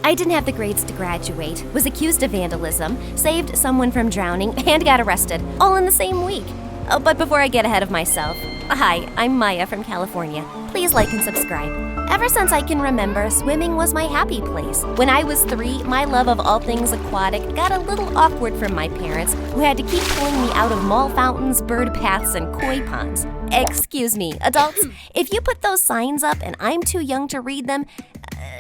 I didn't have the grades to graduate, was accused of vandalism, saved someone from drowning, and got arrested, all in the same week. Oh, but before I get ahead of myself, hi, I'm Maya from California. Please like and subscribe. Ever since I can remember, swimming was my happy place. When I was 3, my love of all things aquatic got a little awkward from my parents, who had to keep pulling me out of mall fountains, bird baths, and koi ponds. Excuse me, adults, if you put those signs up and I'm too young to read them,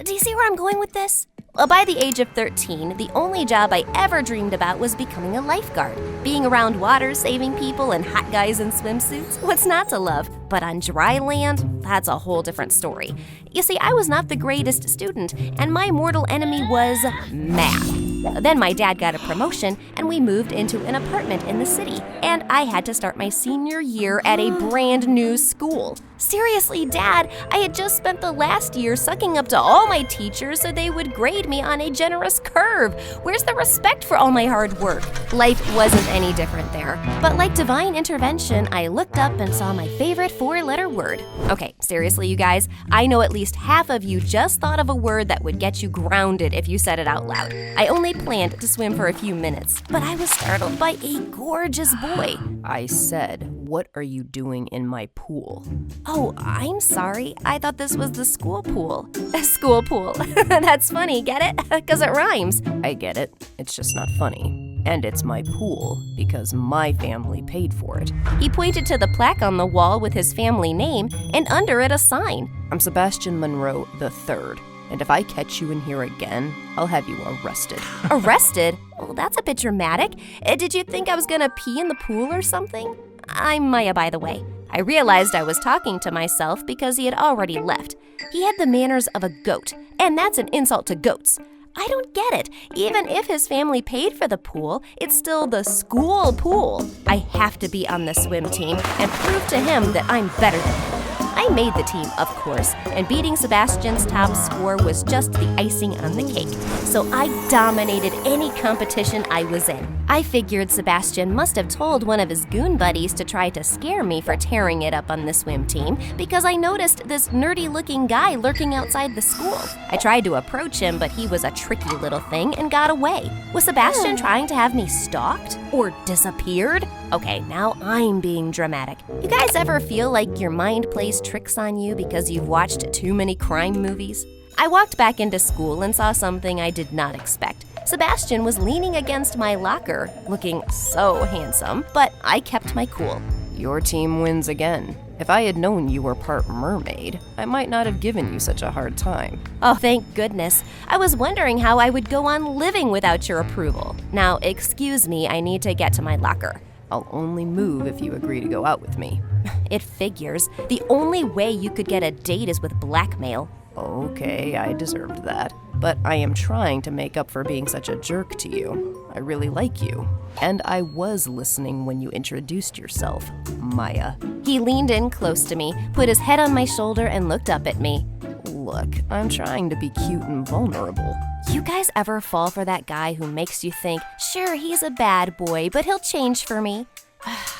do you see where I'm going with this? Well, by the age of 13, the only job I ever dreamed about was becoming a lifeguard. Being around water, saving people, and hot guys in swimsuits, what's not to love? But on dry land, that's a whole different story. You see, I was not the greatest student, and my mortal enemy was math. Then my dad got a promotion, and we moved into an apartment in the city, and I had to start my senior year at a brand new school. Seriously, Dad, I had just spent the last year sucking up to all my teachers so they would grade me on a generous curve. Where's the respect for all my hard work? Life wasn't any different there. But like divine intervention, I looked up and saw my favorite 4-letter word. Okay, seriously, you guys, I know at least half of you just thought of a word that would get you grounded if you said it out loud. I only planned to swim for a few minutes, but I was startled by a gorgeous boy. I said, what are you doing in my pool? Oh, I'm sorry. I thought this was the school pool. School pool. That's funny, get it? Because it rhymes. I get it. It's just not funny. And it's my pool because my family paid for it. He pointed to the plaque on the wall with his family name and under it a sign. I'm Sebastian Monroe III. And if I catch you in here again, I'll have you arrested. Arrested? Well, that's a bit dramatic. Did you think I was gonna pee in the pool or something? I'm Maya, by the way. I realized I was talking to myself because he had already left. He had the manners of a goat, and that's an insult to goats. I don't get it. Even if his family paid for the pool, it's still the school pool. I have to be on the swim team and prove to him that I'm better than him. I made the team, of course, and beating Sebastian's top score was just the icing on the cake. So I dominated any competition I was in. I figured Sebastian must have told one of his goon buddies to try to scare me for tearing it up on the swim team because I noticed this nerdy-looking guy lurking outside the school. I tried to approach him, but he was a tricky little thing and got away. Was Sebastian trying to have me stalked or disappeared? Okay, now I'm being dramatic. You guys ever feel like your mind plays tricks on you because you've watched too many crime movies? I walked back into school and saw something I did not expect. Sebastian was leaning against my locker, looking so handsome, but I kept my cool. Your team wins again. If I had known you were part mermaid, I might not have given you such a hard time. Oh, thank goodness. I was wondering how I would go on living without your approval. Now, excuse me, I need to get to my locker. I'll only move if you agree to go out with me. It figures. The only way you could get a date is with blackmail. Okay, I deserved that. But I am trying to make up for being such a jerk to you. I really like you. And I was listening when you introduced yourself, Maya. He leaned in close to me, put his head on my shoulder, and looked up at me. Look, I'm trying to be cute and vulnerable. You guys ever fall for that guy who makes you think, sure, he's a bad boy, but he'll change for me?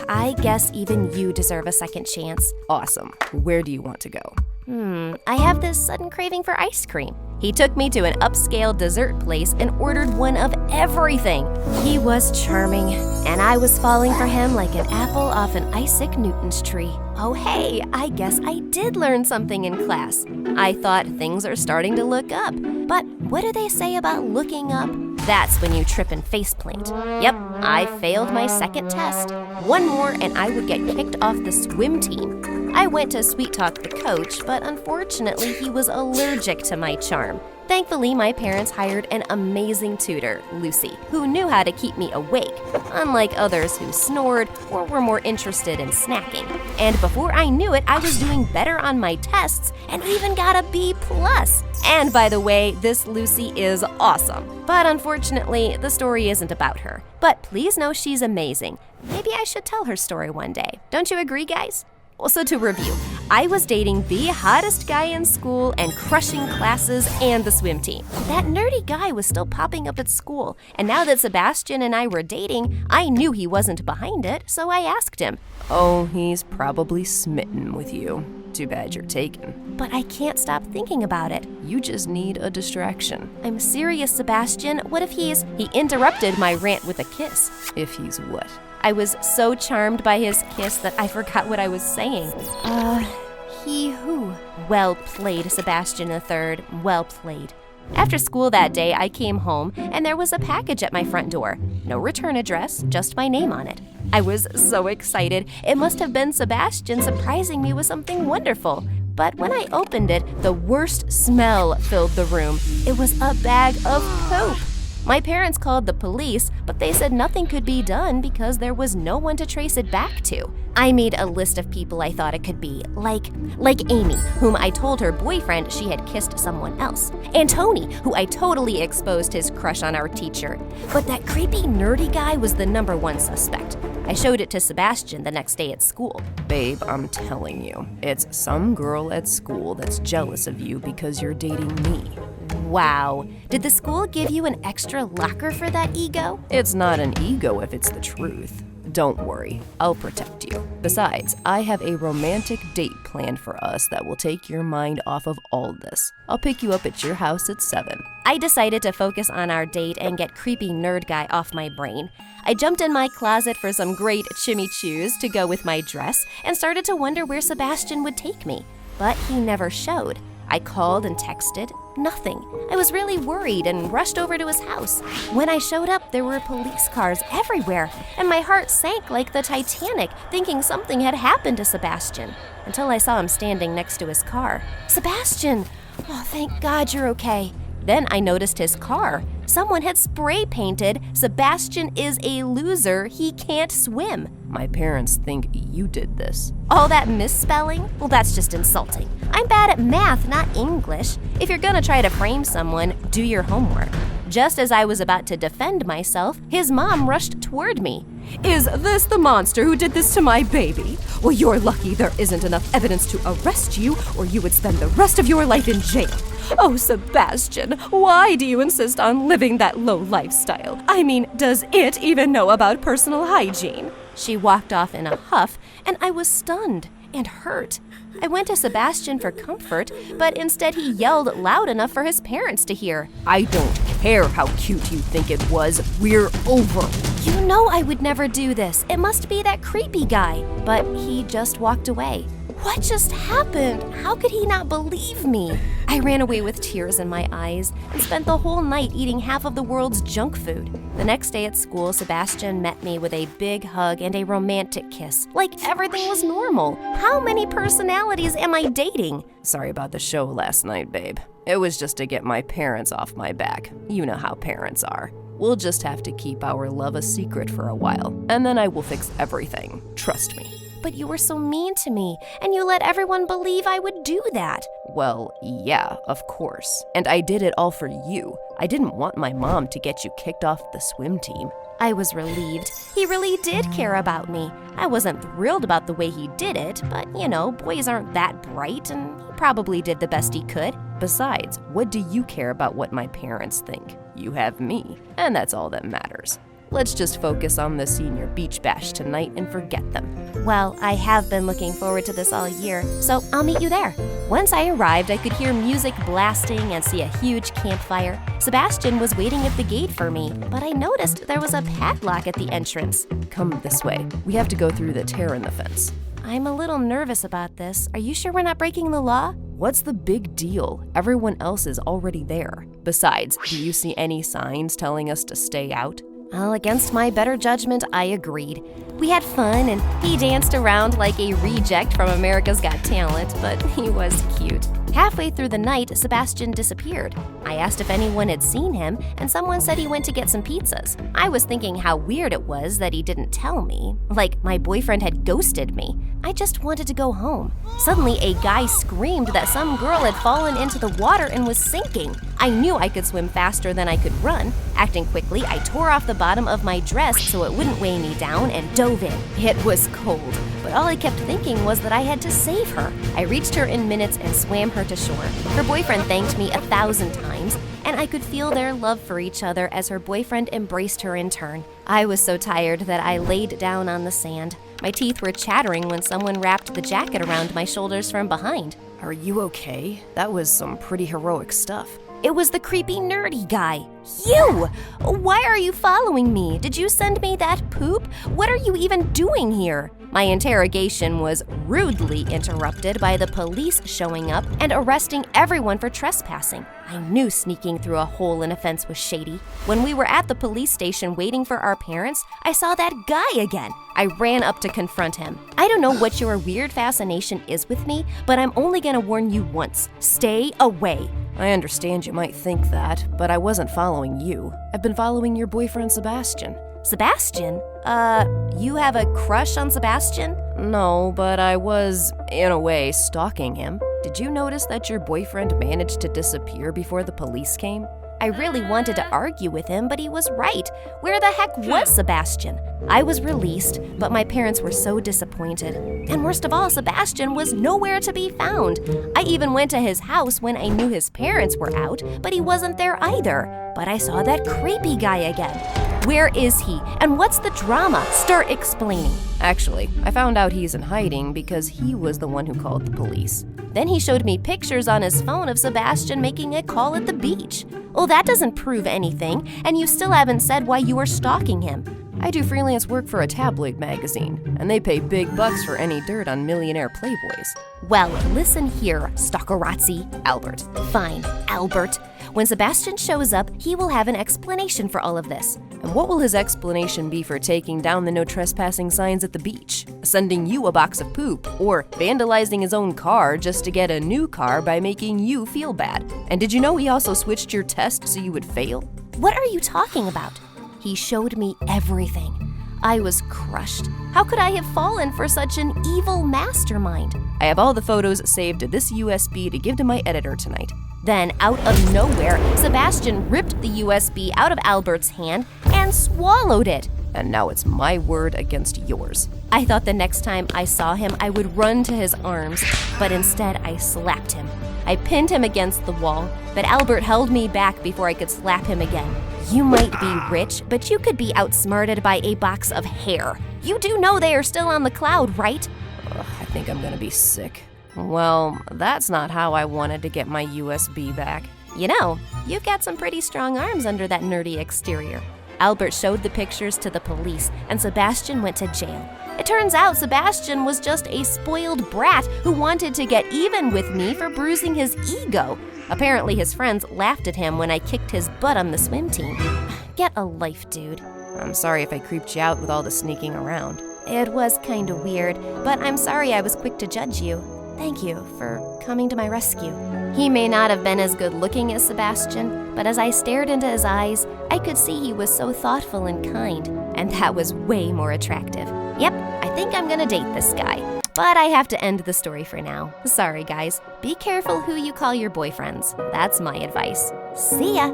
I guess even you deserve a second chance. Awesome. Where do you want to go? I have this sudden craving for ice cream. He took me to an upscale dessert place and ordered one of everything. He was charming, and I was falling for him like an apple off an Isaac Newton's tree. Oh hey, I guess I did learn something in class. I thought things are starting to look up. But what do they say about looking up? That's when you trip and faceplant. Yep, I failed my second test. One more and I would get kicked off the swim team. I went to sweet talk the coach, but unfortunately he was allergic to my charm. Thankfully, my parents hired an amazing tutor, Lucy, who knew how to keep me awake, unlike others who snored or were more interested in snacking. And before I knew it, I was doing better on my tests and even got a B+. And by the way, this Lucy is awesome. But unfortunately, the story isn't about her. But please know she's amazing. Maybe I should tell her story one day. Don't you agree, guys? So to review, I was dating the hottest guy in school and crushing classes and the swim team. That nerdy guy was still popping up at school, and now that Sebastian and I were dating, I knew he wasn't behind it, so I asked him. Oh, he's probably smitten with you. Too bad you're taken. But I can't stop thinking about it. You just need a distraction. I'm serious, Sebastian. What if He interrupted my rant with a kiss. If he's what? I was so charmed by his kiss that I forgot what I was saying. He who? Well played, Sebastian III. Well played. After school that day, I came home, and there was a package at my front door. No return address, just my name on it. I was so excited. It must have been Sebastian surprising me with something wonderful. But when I opened it, the worst smell filled the room. It was a bag of poop. My parents called the police, but they said nothing could be done because there was no one to trace it back to. I made a list of people I thought it could be, like Amy, whom I told her boyfriend she had kissed someone else, and Tony, who I totally exposed his crush on our teacher. But that creepy, nerdy guy was the number one suspect. I showed it to Sebastian the next day at school. Babe, I'm telling you, it's some girl at school that's jealous of you because you're dating me. Wow. Did the school give you an extra locker for that ego? It's not an ego if it's the truth. Don't worry, I'll protect you. Besides, I have a romantic date planned for us that will take your mind off of all this. I'll pick you up at your house at 7. I decided to focus on our date and get creepy nerd guy off my brain. I jumped in my closet for some great chimichurris to go with my dress and started to wonder where Sebastian would take me. But he never showed. I called and texted. Nothing. I was really worried and rushed over to his house. When I showed up, there were police cars everywhere, and my heart sank like the Titanic, thinking something had happened to Sebastian, until I saw him standing next to his car. Sebastian! Oh, thank God you're okay. Then I noticed his car. Someone had spray painted, "Sebastian is a loser, he can't swim." My parents think you did this. All that misspelling? Well, that's just insulting. I'm bad at math, not English. If you're gonna try to frame someone, do your homework. Just as I was about to defend myself, his mom rushed toward me. "Is this the monster who did this to my baby? Well, you're lucky there isn't enough evidence to arrest you, or you would spend the rest of your life in jail. Oh, Sebastian, why do you insist on living that low lifestyle? I mean, does it even know about personal hygiene?" She walked off in a huff, and I was stunned and hurt. I went to Sebastian for comfort, but instead he yelled loud enough for his parents to hear. I don't care how cute you think it was. We're over. You know I would never do this. It must be that creepy guy. But he just walked away. What just happened? How could he not believe me? I ran away with tears in my eyes and spent the whole night eating half of the world's junk food. The next day at school, Sebastian met me with a big hug and a romantic kiss, like everything was normal. How many personalities am I dating? Sorry about the show last night, babe. It was just to get my parents off my back. You know how parents are. We'll just have to keep our love a secret for a while, and then I will fix everything. Trust me. But you were so mean to me, and you let everyone believe I would do that. Well, yeah, of course. And I did it all for you. I didn't want my mom to get you kicked off the swim team. I was relieved. He really did care about me. I wasn't thrilled about the way he did it, but you know, boys aren't that bright, and he probably did the best he could. Besides, what do you care about what my parents think? You have me, and that's all that matters. Let's just focus on the senior beach bash tonight and forget them. Well, I have been looking forward to this all year, so I'll meet you there. Once I arrived, I could hear music blasting and see a huge campfire. Sebastian was waiting at the gate for me, but I noticed there was a padlock at the entrance. Come this way. We have to go through the tear in the fence. I'm a little nervous about this. Are you sure we're not breaking the law? What's the big deal? Everyone else is already there. Besides, do you see any signs telling us to stay out? Well, against my better judgment, I agreed. We had fun, and he danced around like a reject from America's Got Talent, but he was cute. Halfway through the night, Sebastian disappeared. I asked if anyone had seen him, and someone said he went to get some pizzas. I was thinking how weird it was that he didn't tell me, like my boyfriend had ghosted me. I just wanted to go home. Suddenly, a guy screamed that some girl had fallen into the water and was sinking. I knew I could swim faster than I could run. Acting quickly, I tore off the bottom of my dress so it wouldn't weigh me down and dove in. It was cold, but all I kept thinking was that I had to save her. I reached her in minutes and swam her to shore. Her boyfriend thanked me 1,000 times, and I could feel their love for each other as her boyfriend embraced her in turn. I was so tired that I laid down on the sand. My teeth were chattering when someone wrapped the jacket around my shoulders from behind. Are you okay? That was some pretty heroic stuff. It was the creepy nerdy guy. You! Why are you following me? Did you send me that poop? What are you even doing here? My interrogation was rudely interrupted by the police showing up and arresting everyone for trespassing. I knew sneaking through a hole in a fence was shady. When we were at the police station waiting for our parents, I saw that guy again. I ran up to confront him. I don't know what your weird fascination is with me, but I'm only gonna warn you once. Stay away. I understand you might think that, but I wasn't following you. I've been following your boyfriend Sebastian. Sebastian? You have a crush on Sebastian? No, but I was, in a way, stalking him. Did you notice that your boyfriend managed to disappear before the police came? I really wanted to argue with him, but he was right. Where the heck was Sebastian? I was released, but my parents were so disappointed. And worst of all, Sebastian was nowhere to be found. I even went to his house when I knew his parents were out, but he wasn't there either. But I saw that creepy guy again. Where is he? And what's the drama? Start explaining. Actually, I found out he's in hiding because he was the one who called the police. Then he showed me pictures on his phone of Sebastian making a call at the beach. Well, that doesn't prove anything, and you still haven't said why you were stalking him. I do freelance work for a tabloid magazine, and they pay big bucks for any dirt on millionaire playboys. Well, listen here, stalkerazzi. Albert. Fine, Albert. When Sebastian shows up, he will have an explanation for all of this. And what will his explanation be for taking down the no trespassing signs at the beach, sending you a box of poop, or vandalizing his own car just to get a new car by making you feel bad? And did you know he also switched your test so you would fail? What are you talking about? He showed me everything. I was crushed. How could I have fallen for such an evil mastermind? I have all the photos saved to this USB to give to my editor tonight. Then, out of nowhere, Sebastian ripped the USB out of Albert's hand and swallowed it. And now it's my word against yours. I thought the next time I saw him, I would run to his arms, but instead I slapped him. I pinned him against the wall, but Albert held me back before I could slap him again. You might be rich, but you could be outsmarted by a box of hair. You do know they are still on the cloud, right? I think I'm gonna be sick. Well, that's not how I wanted to get my USB back. You know, you've got some pretty strong arms under that nerdy exterior. Albert showed the pictures to the police, and Sebastian went to jail. It turns out Sebastian was just a spoiled brat who wanted to get even with me for bruising his ego. Apparently his friends laughed at him when I kicked his butt on the swim team. Get a life, dude. I'm sorry if I creeped you out with all the sneaking around. It was kinda weird, but I'm sorry I was quick to judge you. Thank you for coming to my rescue. He may not have been as good looking as Sebastian, but as I stared into his eyes, I could see he was so thoughtful and kind, and that was way more attractive. Yep, I think I'm gonna date this guy. But I have to end the story for now. Sorry, guys. Be careful who you call your boyfriends. That's my advice. See ya!